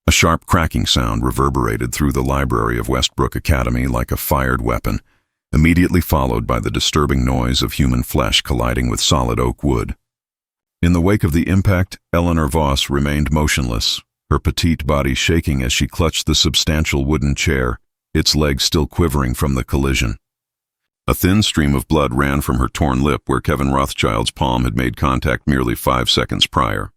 A sharp cracking sound reverberated through the library of Westbrook Academy like a fired weapon, immediately followed by the disturbing noise of human flesh colliding with solid oak wood. In the wake of the impact, Eleanor Voss remained motionless, her petite body shaking as she clutched the substantial wooden chair, its legs still quivering from the collision. A thin stream of blood ran from her torn lip where Kevin Rothschild's palm had made contact merely 5 seconds prior.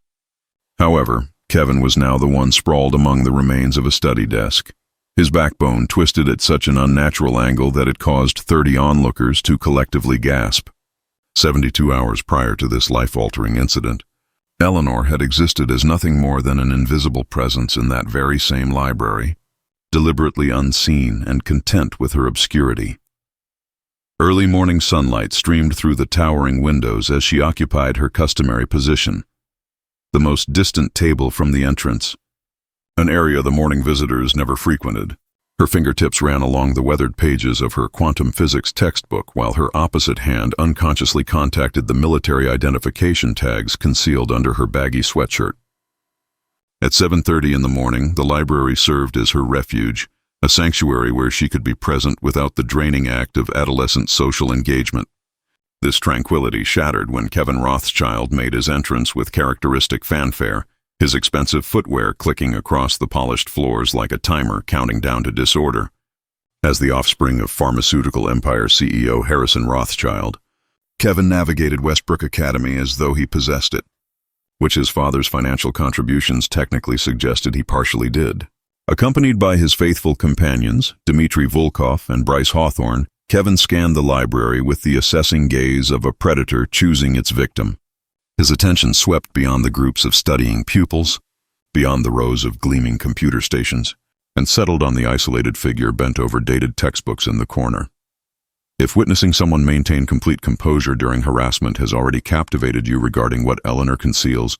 However, Kevin was now the one sprawled among the remains of a study desk. His backbone twisted at such an unnatural angle that it caused 30 onlookers to collectively gasp. 72 hours prior to this life-altering incident, Eleanor had existed as nothing more than an invisible presence in that very same library, deliberately unseen and content with her obscurity. Early morning sunlight streamed through the towering windows as she occupied her customary position, the most distant table from the entrance, an area the morning visitors never frequented. Her fingertips ran along the weathered pages of her quantum physics textbook while her opposite hand unconsciously contacted the military identification tags concealed under her baggy sweatshirt. At 7:30 in the morning, the library served as her refuge, a sanctuary where she could be present without the draining act of adolescent social engagement. This tranquility shattered when Kevin Rothschild made his entrance with characteristic fanfare, his expensive footwear clicking across the polished floors like a timer counting down to disorder. As the offspring of pharmaceutical empire CEO Harrison Rothschild, Kevin navigated Westbrook Academy as though he possessed it, which his father's financial contributions technically suggested he partially did. Accompanied by his faithful companions, Dmitry Volkov and Bryce Hawthorne, Kevin scanned the library with the assessing gaze of a predator choosing its victim. His attention swept beyond the groups of studying pupils, beyond the rows of gleaming computer stations, and settled on the isolated figure bent over dated textbooks in the corner. If witnessing someone maintain complete composure during harassment has already captivated you regarding what Eleanor conceals,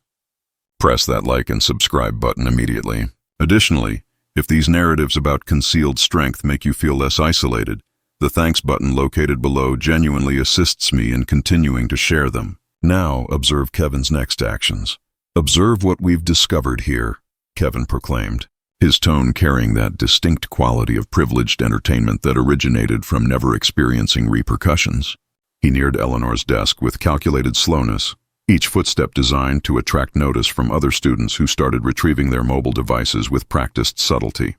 press that like and subscribe button immediately. Additionally, if these narratives about concealed strength make you feel less isolated, the thanks button located below genuinely assists me in continuing to share them. Now, observe Kevin's next actions. "Observe what we've discovered here," Kevin proclaimed, his tone carrying that distinct quality of privileged entertainment that originated from never experiencing repercussions. He neared Eleanor's desk with calculated slowness, each footstep designed to attract notice from other students who started retrieving their mobile devices with practiced subtlety.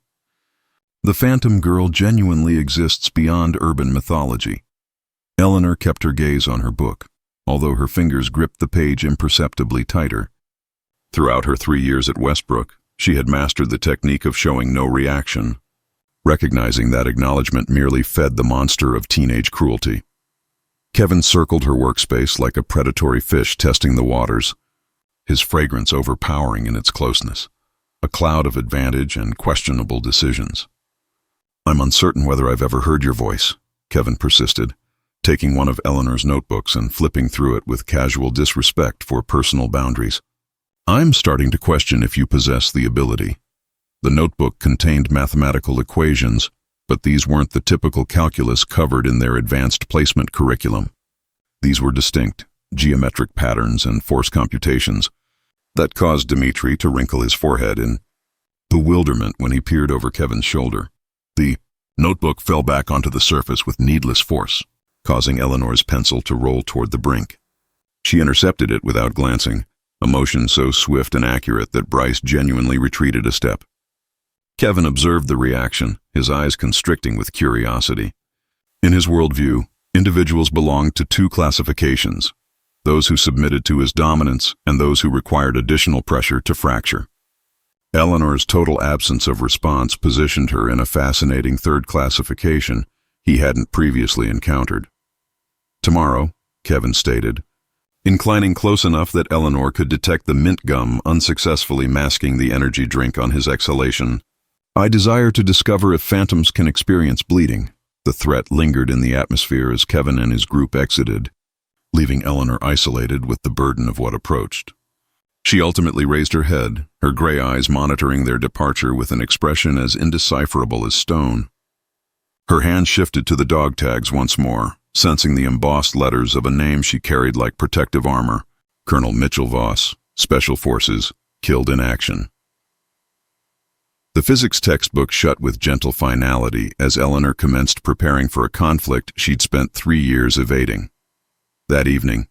The Phantom Girl genuinely exists beyond urban mythology. Eleanor kept her gaze on her book, although her fingers gripped the page imperceptibly tighter. Throughout her 3 years at Westbrook, she had mastered the technique of showing no reaction, recognizing that acknowledgement merely fed the monster of teenage cruelty. Kevin circled her workspace like a predatory fish testing the waters, his fragrance overpowering in its closeness, a cloud of advantage and questionable decisions. "I'm uncertain whether I've ever heard your voice," Kevin persisted, taking one of Eleanor's notebooks and flipping through it with casual disrespect for personal boundaries. "I'm starting to question if you possess the ability." The notebook contained mathematical equations, but these weren't the typical calculus covered in their advanced placement curriculum. These were distinct, geometric patterns and force computations that caused Dmitry to wrinkle his forehead in bewilderment when he peered over Kevin's shoulder. The notebook fell back onto the surface with needless force, causing Eleanor's pencil to roll toward the brink. She intercepted it without glancing, a motion so swift and accurate that Bryce genuinely retreated a step. Kevin observed the reaction, his eyes constricting with curiosity. In his worldview, individuals belonged to 2 classifications, those who submitted to his dominance and those who required additional pressure to fracture. Eleanor's total absence of response positioned her in a fascinating 3rd classification he hadn't previously encountered. "Tomorrow," Kevin stated, inclining close enough that Eleanor could detect the mint gum unsuccessfully masking the energy drink on his exhalation, "I desire to discover if phantoms can experience bleeding." The threat lingered in the atmosphere as Kevin and his group exited, leaving Eleanor isolated with the burden of what approached. She ultimately raised her head, her gray eyes monitoring their departure with an expression as indecipherable as stone. Her hand shifted to the dog tags once more, sensing the embossed letters of a name she carried like protective armor: Colonel Mitchell Voss, Special Forces, killed in action. The physics textbook shut with gentle finality as Eleanor commenced preparing for a conflict she'd spent 3 years evading. That evening,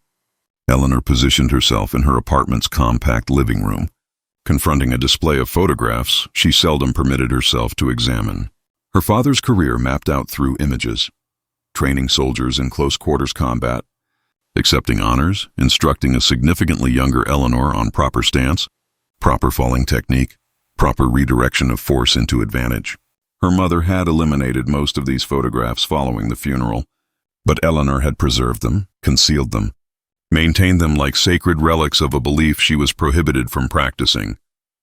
Eleanor positioned herself in her apartment's compact living room, confronting a display of photographs she seldom permitted herself to examine. Her father's career mapped out through images, training soldiers in close-quarters combat, accepting honors, instructing a significantly younger Eleanor on proper stance, proper falling technique, proper redirection of force into advantage. Her mother had eliminated most of these photographs following the funeral, but Eleanor had preserved them, concealed them, maintained them like sacred relics of a belief she was prohibited from practicing.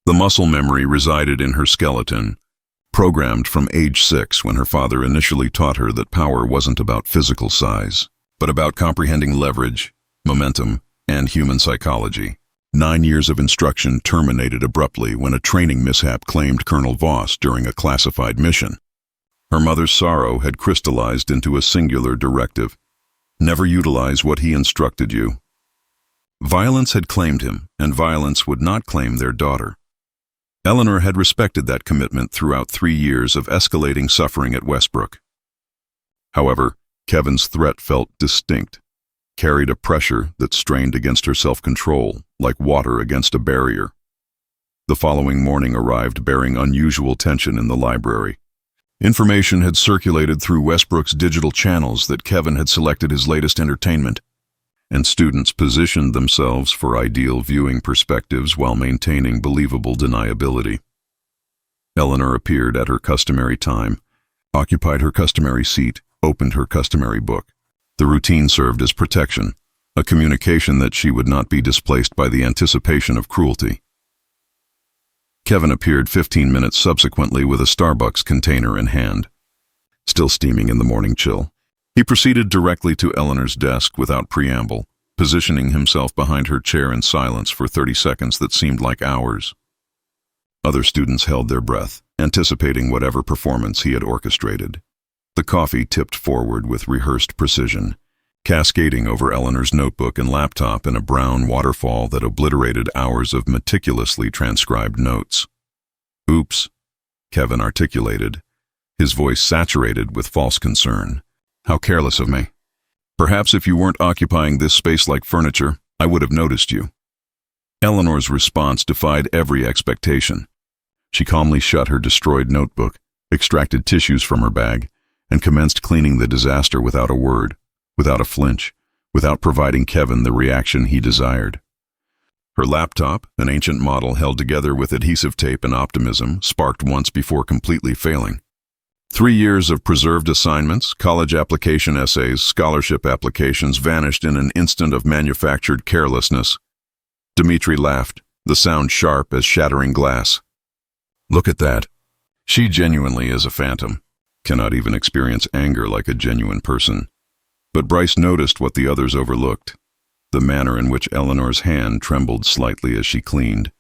The muscle memory resided in her skeleton, programmed from age 6 when her father initially taught her that power wasn't about physical size, but about comprehending leverage, momentum, and human psychology. 9 years of instruction terminated abruptly when a training mishap claimed Colonel Voss during a classified mission. Her mother's sorrow had crystallized into a singular directive: never utilize what he instructed you. Violence had claimed him, and violence would not claim their daughter. Eleanor had respected that commitment throughout 3 years of escalating suffering at Westbrook. However, Kevin's threat felt distinct, carried a pressure that strained against her self-control, like water against a barrier. The following morning arrived bearing unusual tension in the library. Information had circulated through Westbrook's digital channels that Kevin had selected his latest entertainment, and students positioned themselves for ideal viewing perspectives while maintaining believable deniability. Eleanor appeared at her customary time, occupied her customary seat, opened her customary book. The routine served as protection, a communication that she would not be displaced by the anticipation of cruelty. Kevin appeared 15 minutes subsequently with a Starbucks container in hand. Still steaming in the morning chill, he proceeded directly to Eleanor's desk without preamble, positioning himself behind her chair in silence for 30 seconds that seemed like hours. Other students held their breath, anticipating whatever performance he had orchestrated. The coffee tipped forward with rehearsed precision, cascading over Eleanor's notebook and laptop in a brown waterfall that obliterated hours of meticulously transcribed notes. "Oops," Kevin articulated, his voice saturated with false concern. "How careless of me. Perhaps if you weren't occupying this space like furniture, I would have noticed you." Eleanor's response defied every expectation. She calmly shut her destroyed notebook, extracted tissues from her bag, and commenced cleaning the disaster without a word, without a flinch, without providing Kevin the reaction he desired. Her laptop, an ancient model held together with adhesive tape and optimism, sparked once before completely failing. 3 years of preserved assignments, college application essays, scholarship applications vanished in an instant of manufactured carelessness. Dmitri laughed, the sound sharp as shattering glass. "Look at that. She genuinely is a phantom. Cannot even experience anger like a genuine person." But Bryce noticed what the others overlooked: the manner in which Eleanor's hand trembled slightly as she cleaned,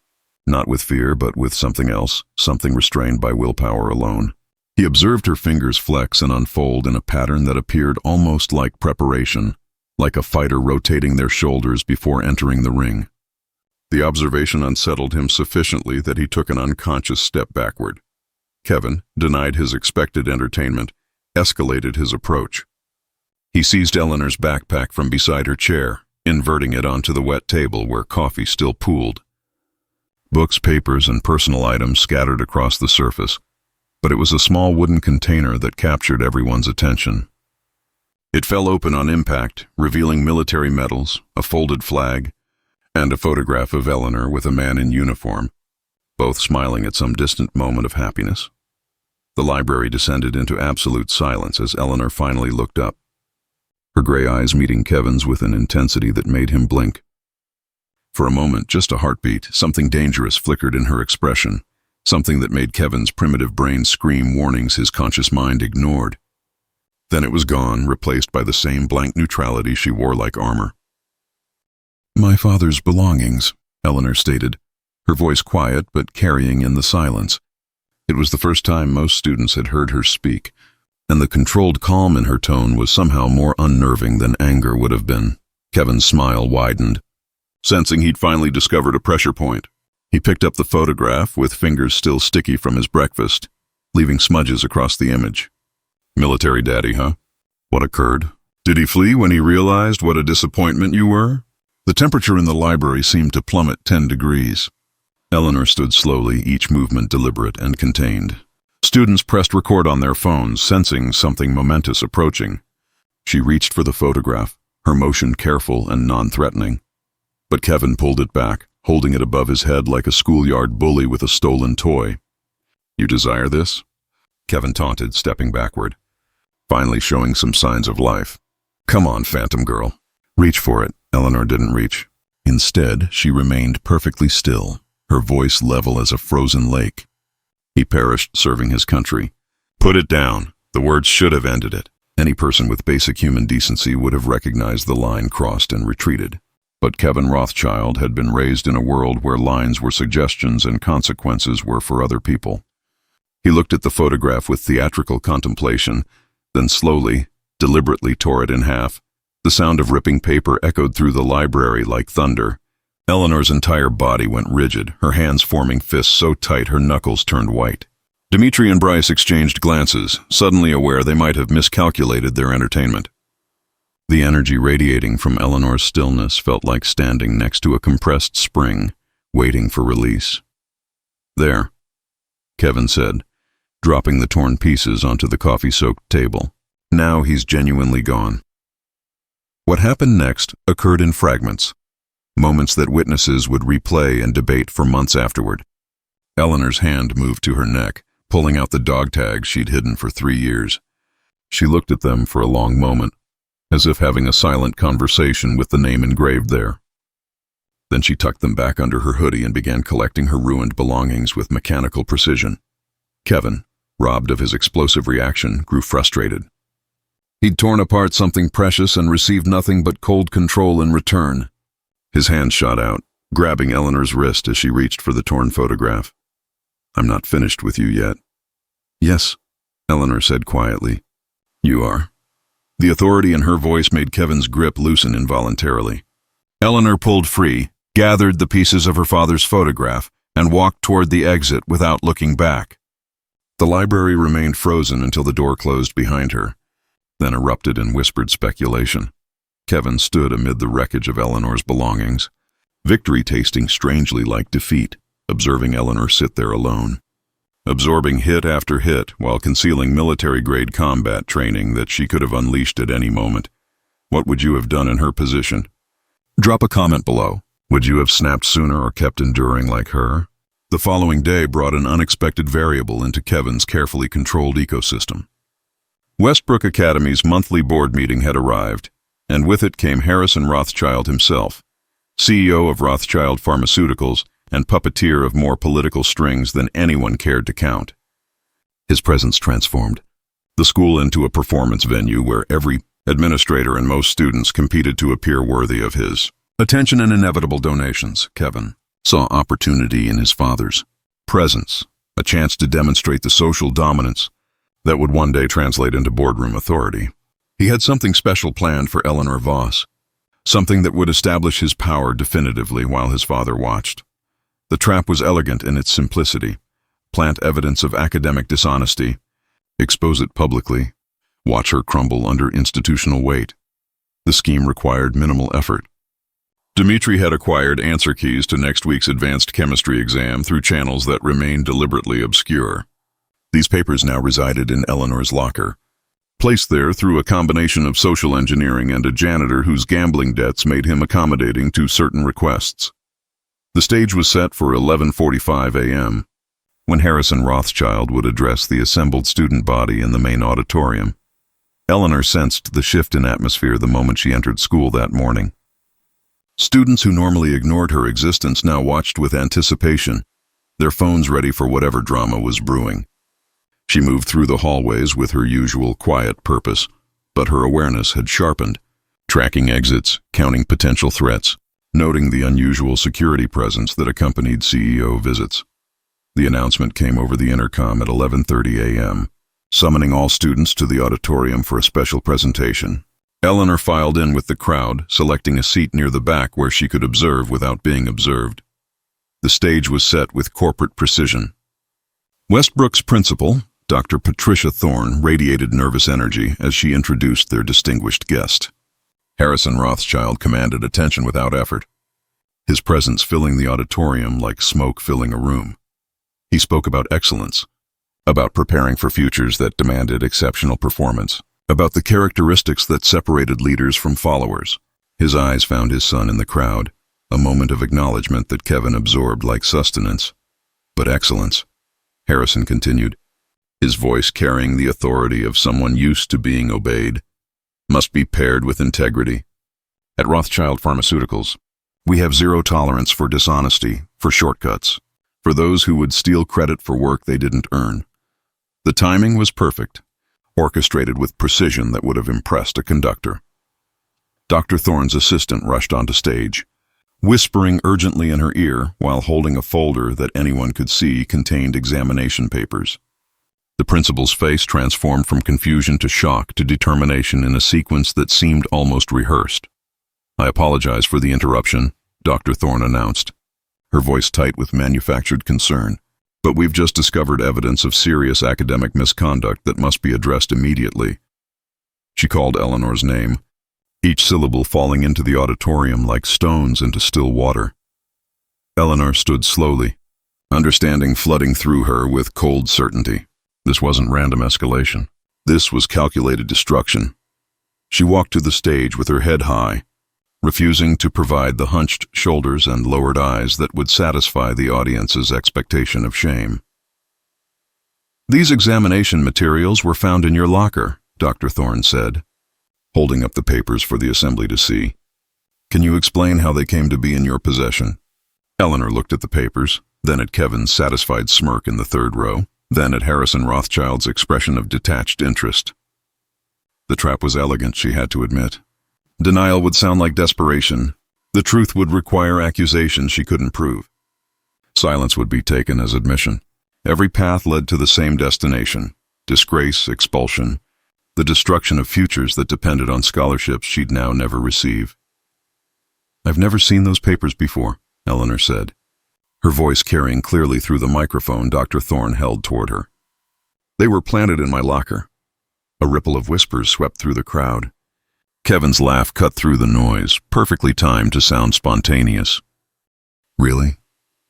not with fear but with something else, something restrained by willpower alone. He observed her fingers flex and unfold in a pattern that appeared almost like preparation, like a fighter rotating their shoulders before entering the ring. The observation unsettled him sufficiently that he took an unconscious step backward. Kevin, denied his expected entertainment, escalated his approach. He seized Eleanor's backpack from beside her chair, inverting it onto the wet table where coffee still pooled. Books, papers, and personal items scattered across the surface, but it was a small wooden container that captured everyone's attention. It fell open on impact, revealing military medals, a folded flag, and a photograph of Eleanor with a man in uniform, both smiling at some distant moment of happiness. The library descended into absolute silence as Eleanor finally looked up, her gray eyes meeting Kevin's with an intensity that made him blink. For a moment, just a heartbeat, something dangerous flickered in her expression, something that made Kevin's primitive brain scream warnings his conscious mind ignored. Then it was gone, replaced by the same blank neutrality she wore like armor. "My father's belongings," Eleanor stated, her voice quiet but carrying in the silence. It was the first time most students had heard her speak, and the controlled calm in her tone was somehow more unnerving than anger would have been. Kevin's smile widened, sensing he'd finally discovered a pressure point. He picked up the photograph with fingers still sticky from his breakfast, leaving smudges across the image. Military daddy, huh? What occurred? Did he flee when he realized what a disappointment you were? The temperature in the library seemed to plummet 10 degrees. Eleanor stood slowly, each movement deliberate and contained. Students pressed record on their phones, sensing something momentous approaching. She reached for the photograph, her motion careful and non-threatening. But Kevin pulled it back, holding it above his head like a schoolyard bully with a stolen toy. You desire this? Kevin taunted, stepping backward, finally showing some signs of life. Come on, phantom girl. Reach for it. Eleanor didn't reach. Instead, she remained perfectly still, her voice level as a frozen lake. He perished serving his country. Put it down. The words should have ended it. Any person with basic human decency would have recognized the line crossed and retreated. But Kevin Rothschild had been raised in a world where lines were suggestions and consequences were for other people. He looked at the photograph with theatrical contemplation, then slowly, deliberately tore it in half. The sound of ripping paper echoed through the library like thunder. Eleanor's entire body went rigid, her hands forming fists so tight her knuckles turned white. Dimitri and Bryce exchanged glances, suddenly aware they might have miscalculated their entertainment. The energy radiating from Eleanor's stillness felt like standing next to a compressed spring, waiting for release. There, Kevin said, dropping the torn pieces onto the coffee-soaked table. Now he's genuinely gone. What happened next occurred in fragments, moments that witnesses would replay and debate for months afterward. Eleanor's hand moved to her neck, pulling out the dog tags she'd hidden for 3 years. She looked at them for a long moment, as if having a silent conversation with the name engraved there. Then she tucked them back under her hoodie and began collecting her ruined belongings with mechanical precision. Kevin, robbed of his explosive reaction, grew frustrated. He'd torn apart something precious and received nothing but cold control in return. His hand shot out, grabbing Eleanor's wrist as she reached for the torn photograph. I'm not finished with you yet. Yes, Eleanor said quietly. You are. The authority in her voice made Kevin's grip loosen involuntarily. Eleanor pulled free, gathered the pieces of her father's photograph, and walked toward the exit without looking back. The library remained frozen until the door closed behind her, then erupted in whispered speculation. Kevin stood amid the wreckage of Eleanor's belongings, victory tasting strangely like defeat, observing Eleanor sit there alone, absorbing hit after hit while concealing military-grade combat training that she could have unleashed at any moment. What would you have done in her position? Drop a comment below. Would you have snapped sooner or kept enduring like her? The following day brought an unexpected variable into Kevin's carefully controlled ecosystem. Westbrook Academy's monthly board meeting had arrived, and with it came Harrison Rothschild himself, CEO of Rothschild Pharmaceuticals and puppeteer of more political strings than anyone cared to count. His presence transformed the school into a performance venue where every administrator and most students competed to appear worthy of his attention and inevitable donations. Kevin saw opportunity in his father's presence, a chance to demonstrate the social dominance that would one day translate into boardroom authority. He had something special planned for Eleanor Voss, something that would establish his power definitively while his father watched. The trap was elegant in its simplicity. Plant evidence of academic dishonesty, expose it publicly, watch her crumble under institutional weight. The scheme required minimal effort. Dimitri had acquired answer keys to next week's advanced chemistry exam through channels that remained deliberately obscure. These papers now resided in Eleanor's locker, placed there through a combination of social engineering and a janitor whose gambling debts made him accommodating to certain requests. The stage was set for 11:45 a.m., when Harrison Rothschild would address the assembled student body in the main auditorium. Eleanor sensed the shift in atmosphere the moment she entered school that morning. Students who normally ignored her existence now watched with anticipation, their phones ready for whatever drama was brewing. She moved through the hallways with her usual quiet purpose, but her awareness had sharpened, tracking exits, counting potential threats, noting the unusual security presence that accompanied CEO visits. The announcement came over the intercom at 11:30 a.m., summoning all students to the auditorium for a special presentation. Eleanor filed in with the crowd, selecting a seat near the back where she could observe without being observed. The stage was set with corporate precision. Westbrook's principal, Dr. Patricia Thorne, radiated nervous energy as she introduced their distinguished guest. Harrison Rothschild commanded attention without effort, his presence filling the auditorium like smoke filling a room. He spoke about excellence, about preparing for futures that demanded exceptional performance, about the characteristics that separated leaders from followers. His eyes found his son in the crowd, a moment of acknowledgement that Kevin absorbed like sustenance. But excellence, Harrison continued, his voice carrying the authority of someone used to being obeyed, must be paired with integrity. At Rothschild Pharmaceuticals, we have zero tolerance for dishonesty, for shortcuts, for those who would steal credit for work they didn't earn. The timing was perfect, orchestrated with precision that would have impressed a conductor. Dr. Thorne's assistant rushed onto stage, whispering urgently in her ear while holding a folder that anyone could see contained examination papers. The principal's face transformed from confusion to shock to determination in a sequence that seemed almost rehearsed. "I apologize for the interruption," Dr. Thorne announced, her voice tight with manufactured concern. "But we've just discovered evidence of serious academic misconduct that must be addressed immediately." She called Eleanor's name, each syllable falling into the auditorium like stones into still water. Eleanor stood slowly, understanding flooding through her with cold certainty. This wasn't random escalation. This was calculated destruction. She walked to the stage with her head high, refusing to provide the hunched shoulders and lowered eyes that would satisfy the audience's expectation of shame. "These examination materials were found in your locker," Dr. Thorne said, holding up the papers for the assembly to see. "Can you explain how they came to be in your possession?" Eleanor looked at the papers, then at Kevin's satisfied smirk in the third row, then at Harrison Rothschild's expression of detached interest. The trap was elegant, she had to admit. Denial would sound like desperation. The truth would require accusations she couldn't prove. Silence would be taken as admission. Every path led to the same destination: disgrace, expulsion, the destruction of futures that depended on scholarships she'd now never receive. "I've never seen those papers before," Eleanor said, her voice carrying clearly through the microphone Dr. Thorne held toward her. "They were planted in my locker." A ripple of whispers swept through the crowd. Kevin's laugh cut through the noise, perfectly timed to sound spontaneous. "Really?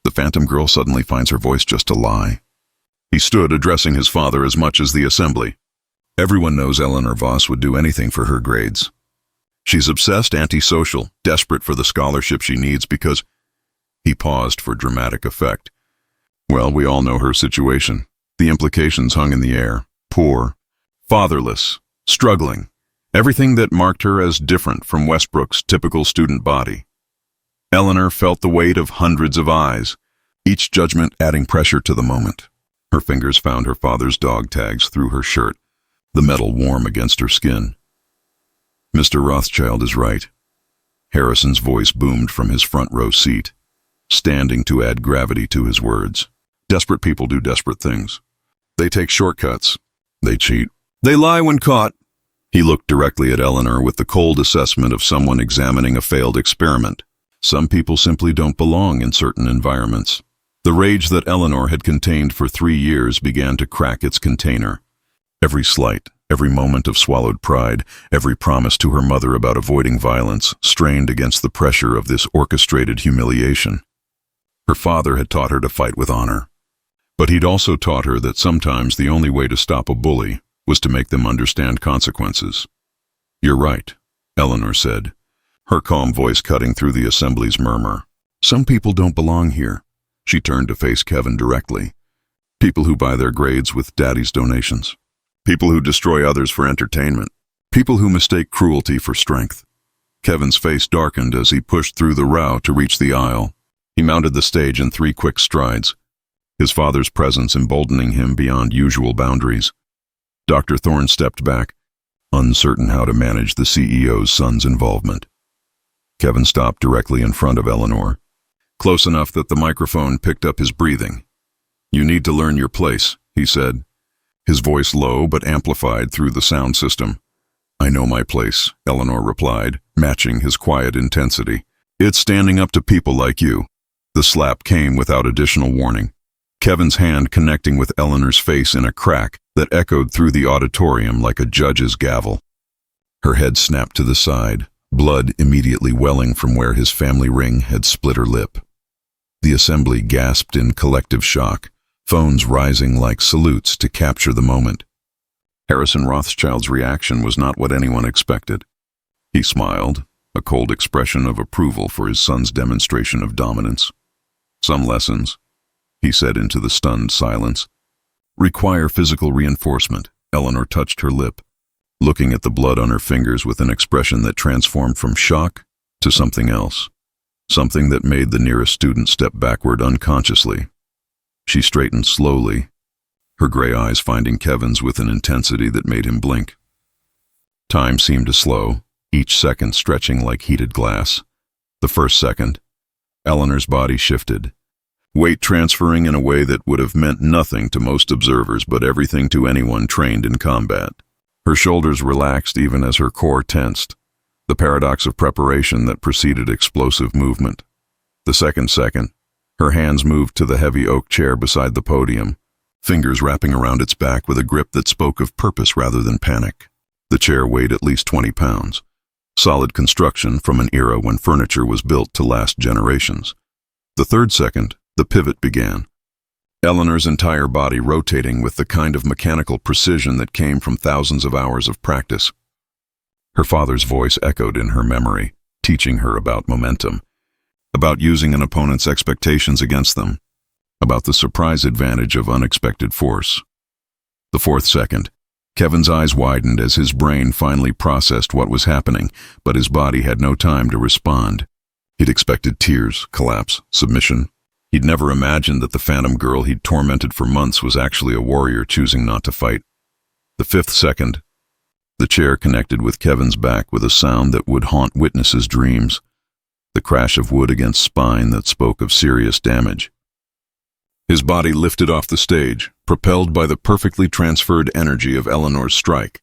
The phantom girl suddenly finds her voice just a lie?" He stood addressing his father as much as the assembly. "Everyone knows Eleanor Voss would do anything for her grades. She's obsessed, antisocial, desperate for the scholarship she needs because—" He paused for dramatic effect. "Well, we all know her situation. The implications hung in the air. Poor, fatherless, struggling. Everything that marked her as different from Westbrook's typical student body." Eleanor felt the weight of hundreds of eyes, each judgment adding pressure to the moment. Her fingers found her father's dog tags through her shirt, the metal warm against her skin. "Mr. Rothschild is right." Harrison's voice boomed from his front row seat, standing to add gravity to his words. "Desperate people do desperate things. They take shortcuts. They cheat. They lie when caught." He looked directly at Eleanor with the cold assessment of someone examining a failed experiment. Some people simply don't belong in certain environments. The rage that Eleanor had contained for 3 years began to crack its container. Every slight, every moment of swallowed pride, every promise to her mother about avoiding violence strained against the pressure of this orchestrated humiliation. Her father had taught her to fight with honor, but he'd also taught her that sometimes the only way to stop a bully was to make them understand consequences. "You're right," Eleanor said, her calm voice cutting through the assembly's murmur. "Some people don't belong here." She turned to face Kevin directly. "People who buy their grades with daddy's donations. People who destroy others for entertainment. People who mistake cruelty for strength." Kevin's face darkened as he pushed through the row to reach the aisle. He mounted the stage in 3 quick strides, his father's presence emboldening him beyond usual boundaries. Dr. Thorne stepped back, uncertain how to manage the CEO's son's involvement. Kevin stopped directly in front of Eleanor, close enough that the microphone picked up his breathing. "You need to learn your place," he said, his voice low but amplified through the sound system. "I know my place," Eleanor replied, matching his quiet intensity. "It's standing up to people like you, The slap came without additional warning, Kevin's hand connecting with Eleanor's face in a crack that echoed through the auditorium like a judge's gavel. Her head snapped to the side, blood immediately welling from where his family ring had split her lip. The assembly gasped in collective shock, phones rising like salutes to capture the moment. Harrison Rothschild's reaction was not what anyone expected. He smiled, a cold expression of approval for his son's demonstration of dominance. "Some lessons," he said into the stunned silence, "require physical reinforcement." Eleanor touched her lip, looking at the blood on her fingers with an expression that transformed from shock to something else, something that made the nearest student step backward unconsciously. She straightened slowly, her gray eyes finding Kevin's with an intensity that made him blink. Time seemed to slow, each second stretching like heated glass. The first second, Eleanor's body shifted, weight transferring in a way that would have meant nothing to most observers but everything to anyone trained in combat. Her shoulders relaxed even as her core tensed, the paradox of preparation that preceded explosive movement. The second, her hands moved to the heavy oak chair beside the podium, fingers wrapping around its back with a grip that spoke of purpose rather than panic. The chair weighed at least 20 pounds, solid construction from an era when furniture was built to last generations. The third second, the pivot began, Eleanor's entire body rotating with the kind of mechanical precision that came from thousands of hours of practice. Her father's voice echoed in her memory, teaching her about momentum, about using an opponent's expectations against them, about the surprise advantage of unexpected force. The fourth second, Kevin's eyes widened as his brain finally processed what was happening, but his body had no time to respond. He'd expected tears, collapse, submission. He'd never imagined that the phantom girl he'd tormented for months was actually a warrior choosing not to fight. The fifth second, the chair connected with Kevin's back with a sound that would haunt witnesses' dreams, the crash of wood against spine that spoke of serious damage. His body lifted off the stage, propelled by the perfectly transferred energy of Eleanor's strike,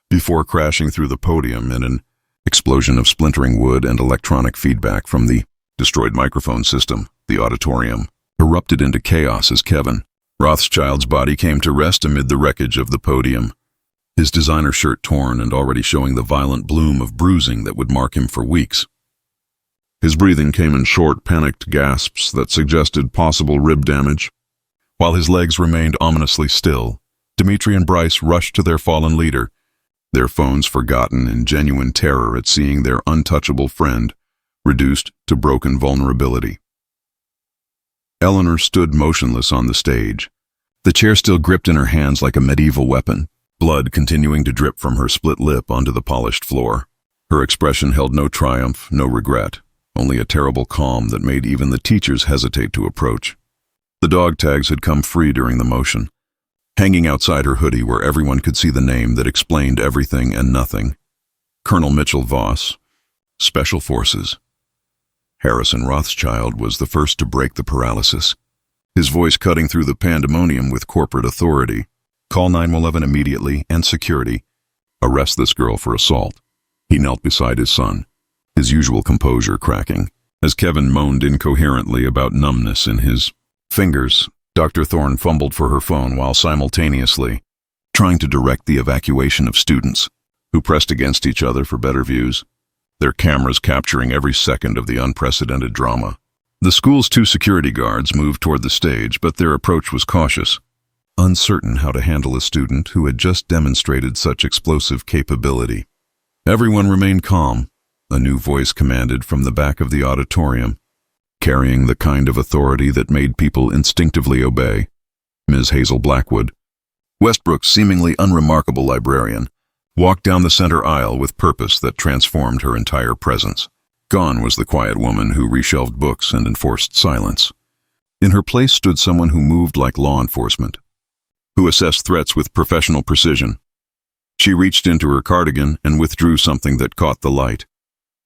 before crashing through the podium in an explosion of splintering wood and electronic feedback from the destroyed microphone system. The auditorium erupted into chaos as Kevin Rothschild's body came to rest amid the wreckage of the podium, his designer shirt torn and already showing the violent bloom of bruising that would mark him for weeks. His breathing came in short, panicked gasps that suggested possible rib damage. While his legs remained ominously still, Dimitri and Bryce rushed to their fallen leader, their phones forgotten in genuine terror at seeing their untouchable friend reduced to broken vulnerability. Eleanor stood motionless on the stage, the chair still gripped in her hands like a medieval weapon, blood continuing to drip from her split lip onto the polished floor. Her expression held no triumph, no regret, only a terrible calm that made even the teachers hesitate to approach. The dog tags had come free during the motion, hanging outside her hoodie where everyone could see the name that explained everything and nothing. Colonel Mitchell Voss, Special Forces. Harrison Rothschild was the first to break the paralysis, his voice cutting through the pandemonium with corporate authority. "Call 911 immediately and security. Arrest this girl for assault." He knelt beside his son, his usual composure cracking, as Kevin moaned incoherently about numbness in his fingers. Dr. Thorne fumbled for her phone while simultaneously trying to direct the evacuation of students, who pressed against each other for better views, their cameras capturing every second of the unprecedented drama. The school's 2 security guards moved toward the stage, but their approach was cautious, uncertain how to handle a student who had just demonstrated such explosive capability. "Everyone remain calm," a new voice commanded from the back of the auditorium, carrying the kind of authority that made people instinctively obey. Ms. Hazel Blackwood, Westbrook's seemingly unremarkable librarian, walked down the center aisle with purpose that transformed her entire presence. Gone was the quiet woman who reshelved books and enforced silence. In her place stood someone who moved like law enforcement, who assessed threats with professional precision. She reached into her cardigan and withdrew something that caught the light,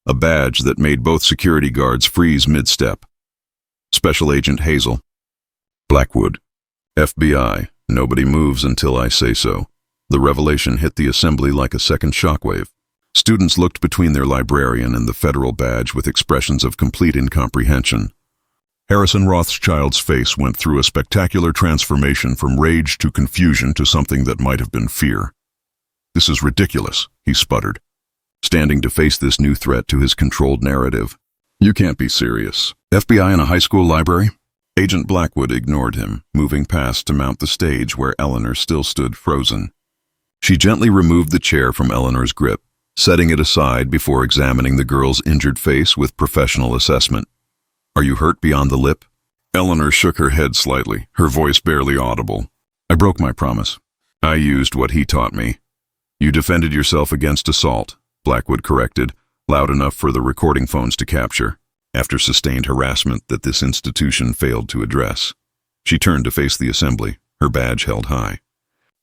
a badge that made both security guards freeze mid-step. Special Agent Hazel Blackwood, FBI, nobody moves until I say so. The revelation hit the assembly like a second shockwave. Students looked between their librarian and the federal badge with expressions of complete incomprehension. Harrison Rothschild's face went through a spectacular transformation from rage to confusion to something that might have been fear. "This is ridiculous," he sputtered, standing to face this new threat to his controlled narrative. "You can't be serious. FBI in a high school library?" Agent Blackwood ignored him, moving past to mount the stage where Eleanor still stood frozen. She gently removed the chair from Eleanor's grip, setting it aside before examining the girl's injured face with professional assessment. "Are you hurt beyond the lip?" Eleanor shook her head slightly, her voice barely audible. "I broke my promise. I used what he taught me." "You defended yourself against assault," Blackwood corrected, loud enough for the recording phones to capture, after sustained harassment that this institution failed to address. She turned to face the assembly, her badge held high.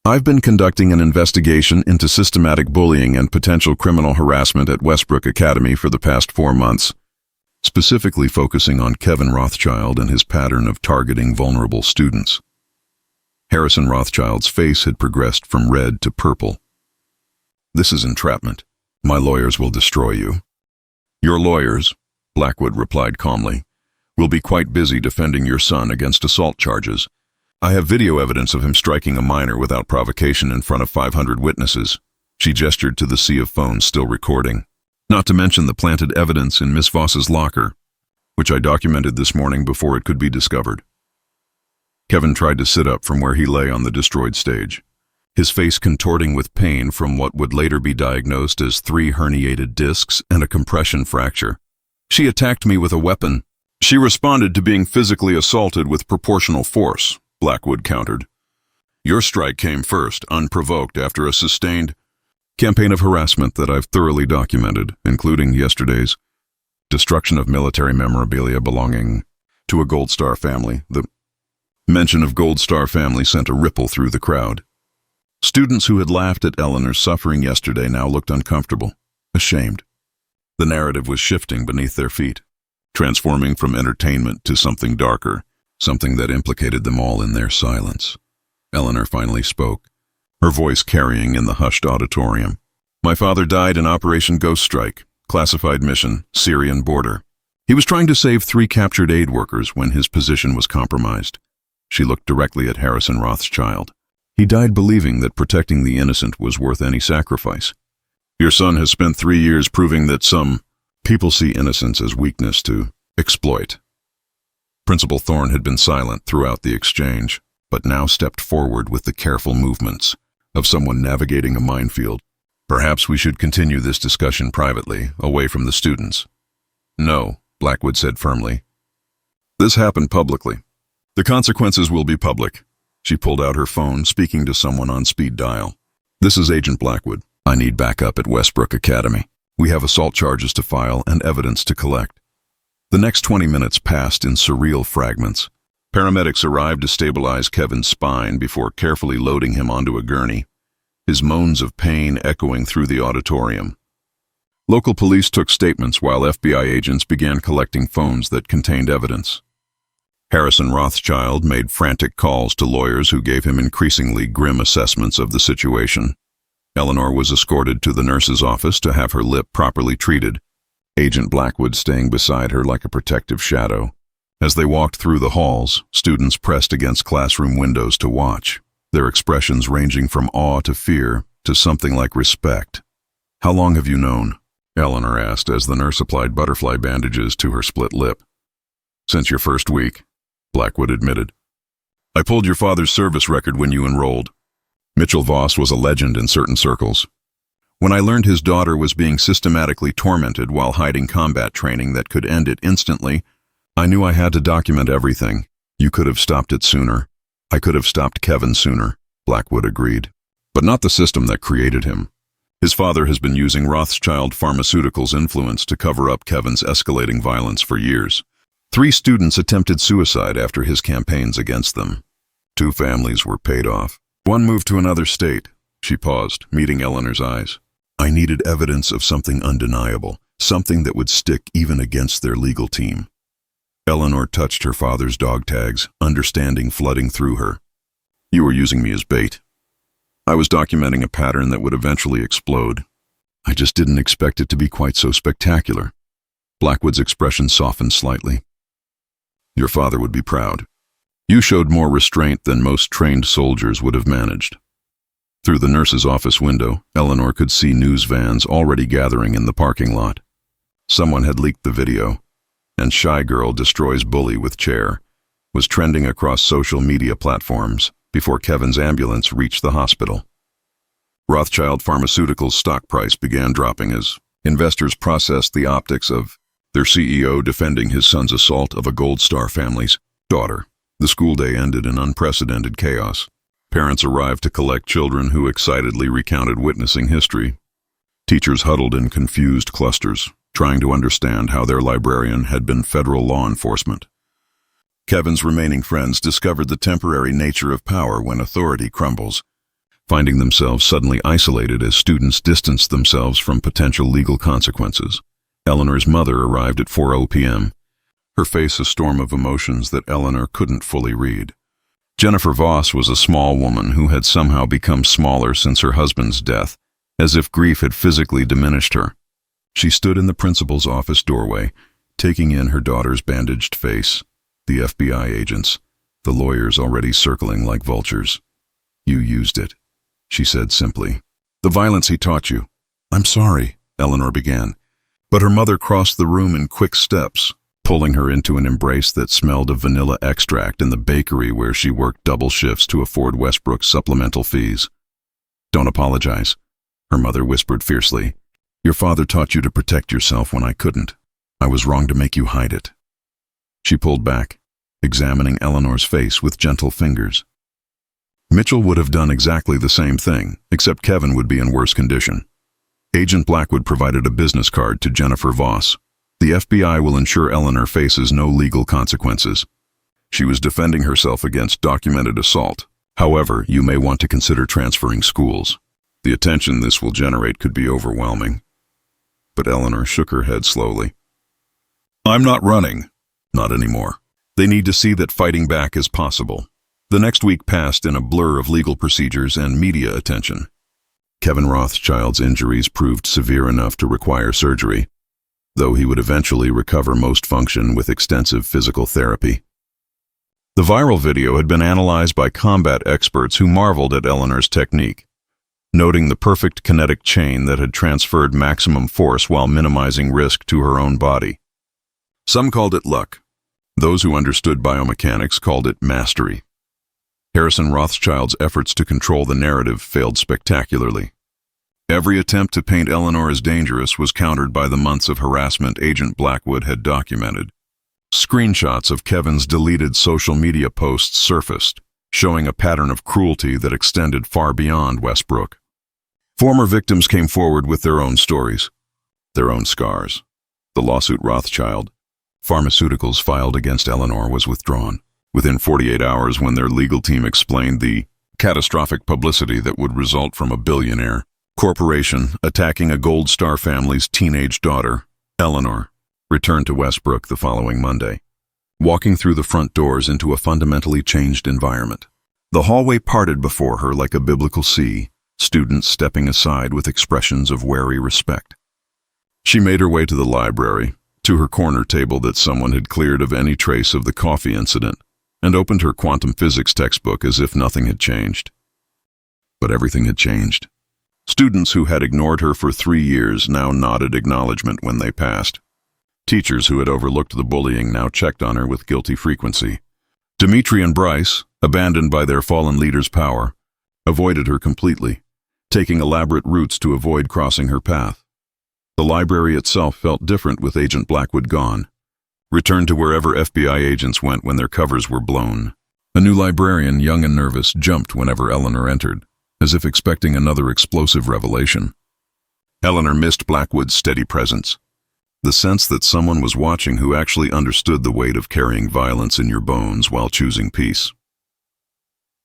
"I've been conducting an investigation into systematic bullying and potential criminal harassment at Westbrook Academy for the past 4 months, specifically focusing on Kevin Rothschild and his pattern of targeting vulnerable students." Harrison Rothschild's face had progressed from red to purple. "This is entrapment. My lawyers will destroy you." "Your lawyers," Blackwood replied calmly, "will be quite busy defending your son against assault charges. I have video evidence of him striking a minor without provocation in front of 500 witnesses." She gestured to the sea of phones still recording. "Not to mention the planted evidence in Miss Voss's locker, which I documented this morning before it could be discovered." Kevin tried to sit up from where he lay on the destroyed stage, his face contorting with pain from what would later be diagnosed as 3 herniated discs and a compression fracture. "She attacked me with a weapon." "She responded to being physically assaulted with proportional force," Blackwood countered. "Your strike came first, unprovoked, after a sustained campaign of harassment that I've thoroughly documented, including yesterday's destruction of military memorabilia belonging to a Gold Star family." The mention of Gold Star family sent a ripple through the crowd. Students who had laughed at Eleanor's suffering yesterday now looked uncomfortable, ashamed. The narrative was shifting beneath their feet, transforming from entertainment to something darker, something that implicated them all in their silence. Eleanor finally spoke, her voice carrying in the hushed auditorium. "My father died in Operation Ghost Strike, classified mission, Syrian border. He was trying to save 3 captured aid workers when his position was compromised." She looked directly at Harrison Rothschild. "He died believing that protecting the innocent was worth any sacrifice. Your son has spent 3 years proving that some people see innocence as weakness to exploit." Principal Thorne had been silent throughout the exchange, but now stepped forward with the careful movements of someone navigating a minefield. "Perhaps we should continue this discussion privately, away from the students." "No," Blackwood said firmly. "This happened publicly. The consequences will be public." She pulled out her phone, speaking to someone on speed dial. "This is Agent Blackwood. I need backup at Westbrook Academy. We have assault charges to file and evidence to collect." The next 20 minutes passed in surreal fragments. Paramedics arrived to stabilize Kevin's spine before carefully loading him onto a gurney, his moans of pain echoing through the auditorium. Local police took statements while FBI agents began collecting phones that contained evidence. Harrison Rothschild made frantic calls to lawyers who gave him increasingly grim assessments of the situation. Eleanor was escorted to the nurse's office to have her lip properly treated, Agent Blackwood staying beside her like a protective shadow. As they walked through the halls, students pressed against classroom windows to watch, their expressions ranging from awe to fear to something like respect. "How long have you known?" Eleanor asked as the nurse applied butterfly bandages to her split lip. "Since your first week," Blackwood admitted. "I pulled your father's service record when you enrolled. Mitchell Voss was a legend in certain circles. When I learned his daughter was being systematically tormented while hiding combat training that could end it instantly, I knew I had to document everything. You could have stopped it sooner. I could have stopped Kevin sooner," Blackwood agreed. "But not the system that created him. His father has been using Rothschild Pharmaceuticals' influence to cover up Kevin's escalating violence for years. 3 students attempted suicide after his campaigns against them. 2 families were paid off. 1 moved to another state." She paused, meeting Eleanor's eyes. "I needed evidence of something undeniable, something that would stick even against their legal team." Eleanor touched her father's dog tags, understanding flooding through her. "You were using me as bait. I was documenting a pattern that would eventually explode. I just didn't expect it to be quite so spectacular." Blackwood's expression softened slightly. Your father would be proud. You showed more restraint than most trained soldiers would have managed. Through the nurse's office window, Eleanor could see news vans already gathering in the parking lot. Someone had leaked the video, and Shy Girl Destroys Bully with Chair was trending across social media platforms before Kevin's ambulance reached the hospital. Rothschild Pharmaceuticals' stock price began dropping as investors processed the optics of their CEO defending his son's assault of a Gold Star family's daughter. The school day ended in unprecedented chaos. Parents arrived to collect children who excitedly recounted witnessing history. Teachers huddled in confused clusters, trying to understand how their librarian had been federal law enforcement. Kevin's remaining friends discovered the temporary nature of power when authority crumbles, finding themselves suddenly isolated as students distanced themselves from potential legal consequences. Eleanor's mother arrived at 4:00 p.m., her face a storm of emotions that Eleanor couldn't fully read. Jennifer Voss was a small woman who had somehow become smaller since her husband's death, as if grief had physically diminished her. She stood in the principal's office doorway, taking in her daughter's bandaged face, the FBI agents, the lawyers already circling like vultures. "You used it," she said simply. "The violence he taught you." "I'm sorry," Eleanor began, but her mother crossed the room in quick steps, pulling her into an embrace that smelled of vanilla extract in the bakery where she worked double shifts to afford Westbrook's supplemental fees. "Don't apologize," her mother whispered fiercely. "Your father taught you to protect yourself when I couldn't. I was wrong to make you hide it." She pulled back, examining Eleanor's face with gentle fingers. Mitchell would have done exactly the same thing, except Kevin would be in worse condition. Agent Blackwood provided a business card to Jennifer Voss. "The FBI will ensure Eleanor faces no legal consequences. She was defending herself against documented assault. However, you may want to consider transferring schools. The attention this will generate could be overwhelming." But Eleanor shook her head slowly. "I'm not running. Not anymore. They need to see that fighting back is possible." The next week passed in a blur of legal procedures and media attention. Kevin Rothschild's injuries proved severe enough to require surgery, though he would eventually recover most function with extensive physical therapy. The viral video had been analyzed by combat experts who marveled at Eleanor's technique, noting the perfect kinetic chain that had transferred maximum force while minimizing risk to her own body. Some called it luck. Those who understood biomechanics called it mastery. Harrison Rothschild's efforts to control the narrative failed spectacularly. Every attempt to paint Eleanor as dangerous was countered by the months of harassment Agent Blackwood had documented. Screenshots of Kevin's deleted social media posts surfaced, showing a pattern of cruelty that extended far beyond Westbrook. Former victims came forward with their own stories, their own scars. The lawsuit Rothschild Pharmaceuticals filed against Eleanor was withdrawn within 48 hours when their legal team explained the catastrophic publicity that would result from a billionaire corporation attacking a Gold Star family's teenage daughter. Eleanor returned to Westbrook the following Monday, walking through the front doors into a fundamentally changed environment. The hallway parted before her like a biblical sea, students stepping aside with expressions of wary respect. She made her way to the library, to her corner table that someone had cleared of any trace of the coffee incident, and opened her quantum physics textbook as if nothing had changed. But everything had changed. Students who had ignored her for 3 years now nodded acknowledgement when they passed. Teachers who had overlooked the bullying now checked on her with guilty frequency. Dimitri and Bryce, abandoned by their fallen leader's power, avoided her completely, taking elaborate routes to avoid crossing her path. The library itself felt different with Agent Blackwood gone, returned to wherever FBI agents went when their covers were blown. A new librarian, young and nervous, jumped whenever Eleanor entered, as if expecting another explosive revelation. Eleanor missed Blackwood's steady presence, the sense that someone was watching who actually understood the weight of carrying violence in your bones while choosing peace.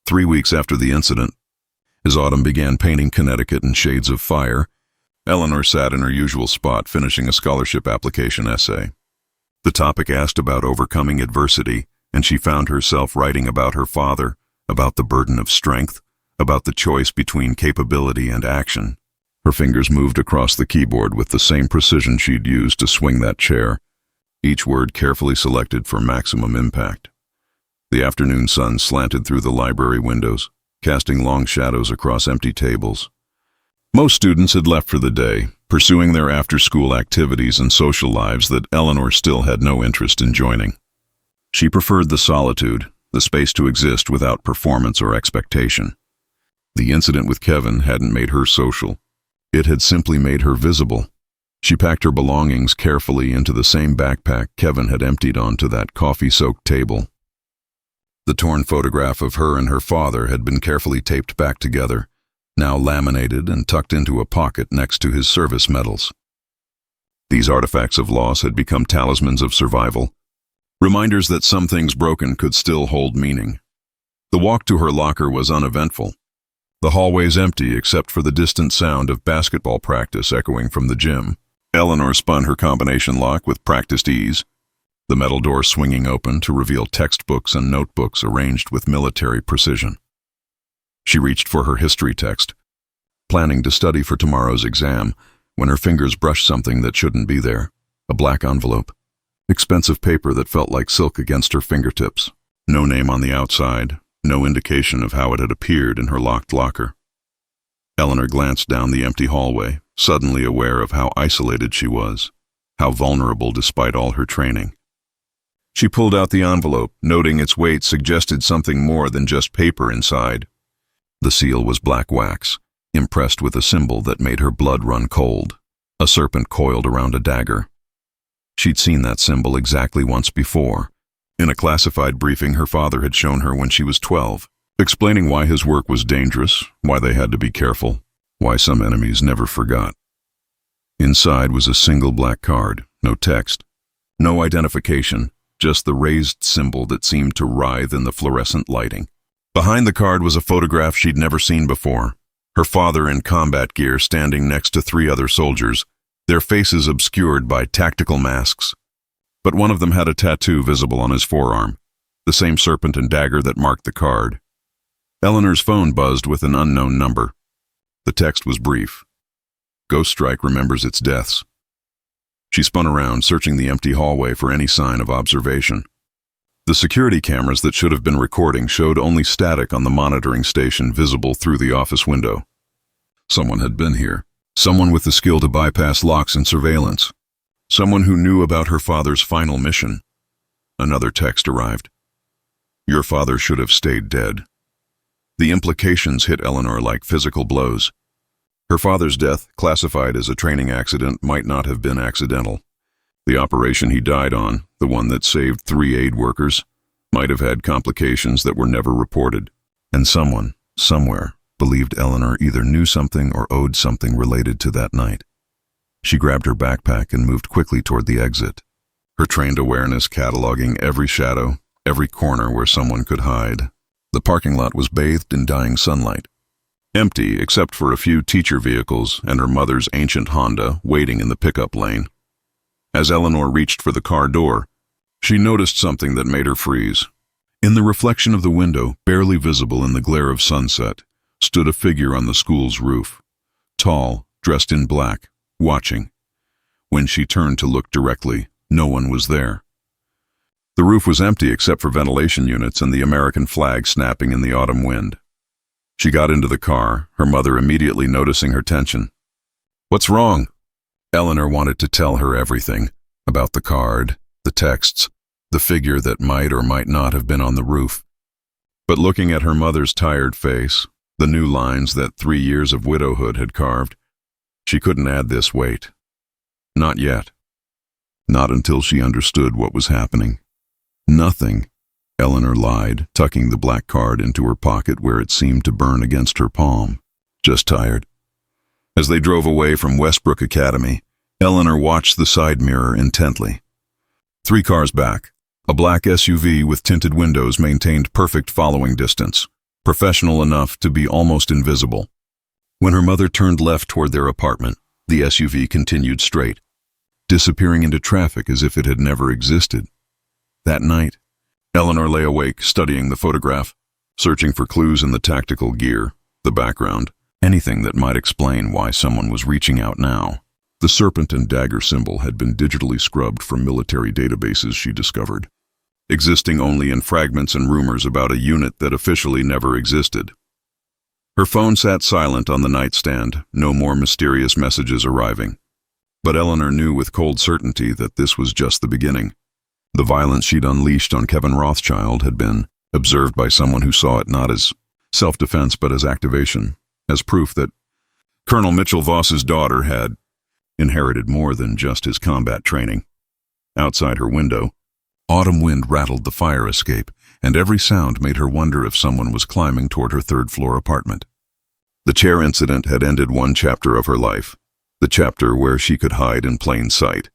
3 weeks after the incident, as autumn began painting Connecticut in shades of fire, Eleanor sat in her usual spot finishing a scholarship application essay. The topic asked about overcoming adversity, and she found herself writing about her father, about the burden of strength, about the choice between capability and action. Her fingers moved across the keyboard with the same precision she'd used to swing that chair, each word carefully selected for maximum impact. The afternoon sun slanted through the library windows, casting long shadows across empty tables. Most students had left for the day, pursuing their after-school activities and social lives that Eleanor still had no interest in joining. She preferred the solitude, the space to exist without performance or expectation. The incident with Kevin hadn't made her social. It had simply made her visible. She packed her belongings carefully into the same backpack Kevin had emptied onto that coffee-soaked table. The torn photograph of her and her father had been carefully taped back together, now laminated and tucked into a pocket next to his service medals. These artifacts of loss had become talismans of survival, reminders that some things broken could still hold meaning. The walk to her locker was uneventful. The hallways empty except for the distant sound of basketball practice echoing from the gym. Eleanor spun her combination lock with practiced ease, the metal door swinging open to reveal textbooks and notebooks arranged with military precision. She reached for her history text, planning to study for tomorrow's exam, when her fingers brushed something that shouldn't be there, a black envelope. Expensive paper that felt like silk against her fingertips. No name on the outside, no indication of how it had appeared in her locked locker. Eleanor glanced down the empty hallway, suddenly aware of how isolated she was, how vulnerable despite all her training. She pulled out the envelope, noting its weight suggested something more than just paper inside. The seal was black wax, impressed with a symbol that made her blood run cold, a serpent coiled around a dagger. She'd seen that symbol exactly once before. In a classified briefing her father had shown her when she was 12, explaining why his work was dangerous, why they had to be careful, why some enemies never forgot. Inside was a single black card, no text, no identification, just the raised symbol that seemed to writhe in the fluorescent lighting. Behind the card was a photograph she'd never seen before, her father in combat gear standing next to 3 other soldiers, their faces obscured by tactical masks. But one of them had a tattoo visible on his forearm, the same serpent and dagger that marked the card. Eleanor's phone buzzed with an unknown number. The text was brief. Ghost Strike remembers its deaths. She spun around, searching the empty hallway for any sign of observation. The security cameras that should have been recording showed only static on the monitoring station visible through the office window. Someone had been here. Someone with the skill to bypass locks and surveillance. Someone who knew about her father's final mission. Another text arrived. Your father should have stayed dead. The implications hit Eleanor like physical blows. Her father's death, classified as a training accident, might not have been accidental. The operation he died on, the one that saved 3 aid workers, might have had complications that were never reported. And someone, somewhere, believed Eleanor either knew something or owed something related to that night. She grabbed her backpack and moved quickly toward the exit, her trained awareness cataloging every shadow, every corner where someone could hide. The parking lot was bathed in dying sunlight, empty except for a few teacher vehicles and her mother's ancient Honda waiting in the pickup lane. As Eleanor reached for the car door, she noticed something that made her freeze. In the reflection of the window, barely visible in the glare of sunset, stood a figure on the school's roof, tall, dressed in black, watching. When she turned to look directly, no one was there. The roof was empty except for ventilation units and the American flag snapping in the autumn wind. She got into the car, her mother immediately noticing her tension. "What's wrong?" Eleanor wanted to tell her everything, about the card, the texts, the figure that might or might not have been on the roof. But looking at her mother's tired face, the new lines that 3 years of widowhood had carved, she couldn't add this weight. Not yet. Not until she understood what was happening. Nothing, Eleanor lied, tucking the black card into her pocket where it seemed to burn against her palm. Just tired. As they drove away from Westbrook Academy, Eleanor watched the side mirror intently. 3 cars back, a black SUV with tinted windows maintained perfect following distance, professional enough to be almost invisible. When her mother turned left toward their apartment, the SUV continued straight, disappearing into traffic as if it had never existed. That night, Eleanor lay awake, studying the photograph, searching for clues in the tactical gear, the background, anything that might explain why someone was reaching out now. The serpent and dagger symbol had been digitally scrubbed from military databases she discovered, existing only in fragments and rumors about a unit that officially never existed. Her phone sat silent on the nightstand, no more mysterious messages arriving. But Eleanor knew with cold certainty that this was just the beginning. The violence she'd unleashed on Kevin Rothschild had been observed by someone who saw it not as self-defense but as activation, as proof that Colonel Mitchell Voss's daughter had inherited more than just his combat training. Outside her window, autumn wind rattled the fire escape, and every sound made her wonder if someone was climbing toward her third-floor apartment. The chair incident had ended one chapter of her life, the chapter where she could hide in plain sight.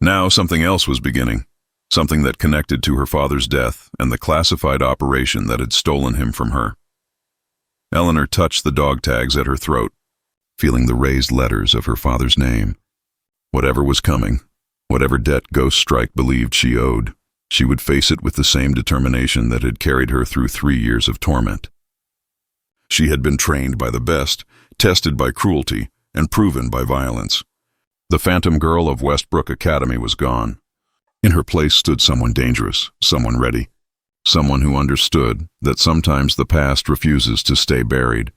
Now something else was beginning, something that connected to her father's death and the classified operation that had stolen him from her. Eleanor touched the dog tags at her throat, feeling the raised letters of her father's name. Whatever was coming, whatever debt Ghost Strike believed she owed, she would face it with the same determination that had carried her through 3 years of torment. She had been trained by the best, tested by cruelty, and proven by violence. The phantom girl of Westbrook Academy was gone. In her place stood someone dangerous, someone ready, someone who understood that sometimes the past refuses to stay buried,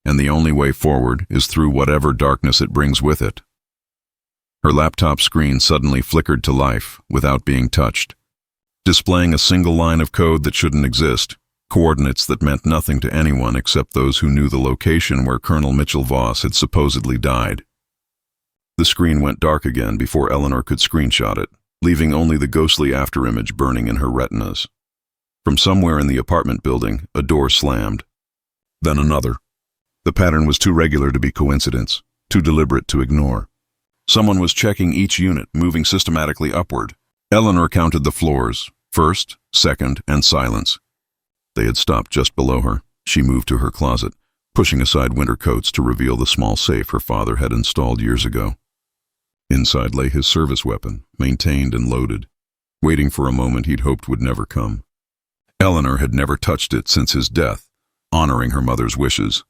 and the only way forward is through whatever darkness it brings with it. Her laptop screen suddenly flickered to life without being touched, displaying a single line of code that shouldn't exist, coordinates that meant nothing to anyone except those who knew the location where Colonel Mitchell Voss had supposedly died. The screen went dark again before Eleanor could screenshot it, leaving only the ghostly afterimage burning in her retinas. From somewhere in the apartment building, a door slammed. Then another. The pattern was too regular to be coincidence, too deliberate to ignore. Someone was checking each unit, moving systematically upward. Eleanor counted the floors, first, second, and silence. They had stopped just below her. She moved to her closet, pushing aside winter coats to reveal the small safe her father had installed years ago. Inside lay his service weapon, maintained and loaded, waiting for a moment he'd hoped would never come. Eleanor had never touched it since his death, honoring her mother's wishes.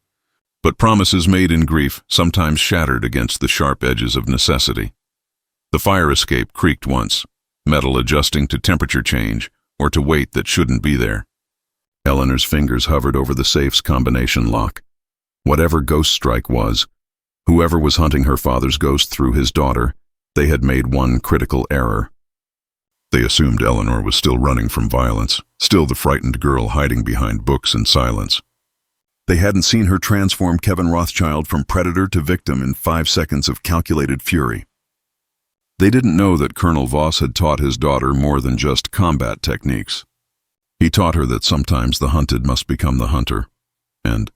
But promises made in grief sometimes shattered against the sharp edges of necessity. The fire escape creaked once, metal adjusting to temperature change or to weight that shouldn't be there. Eleanor's fingers hovered over the safe's combination lock. Whatever Ghost Strike was, whoever was hunting her father's ghost through his daughter, they had made one critical error. They assumed Eleanor was still running from violence, still the frightened girl hiding behind books and silence. They hadn't seen her transform Kevin Rothschild from predator to victim in 5 seconds of calculated fury. They didn't know that Colonel Voss had taught his daughter more than just combat techniques. He taught her that sometimes the hunted must become the hunter. And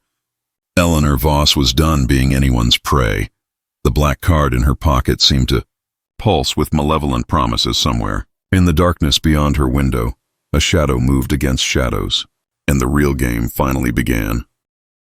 Eleanor Voss was done being anyone's prey. The black card in her pocket seemed to pulse with malevolent promises somewhere. In the darkness beyond her window, a shadow moved against shadows, and the real game finally began.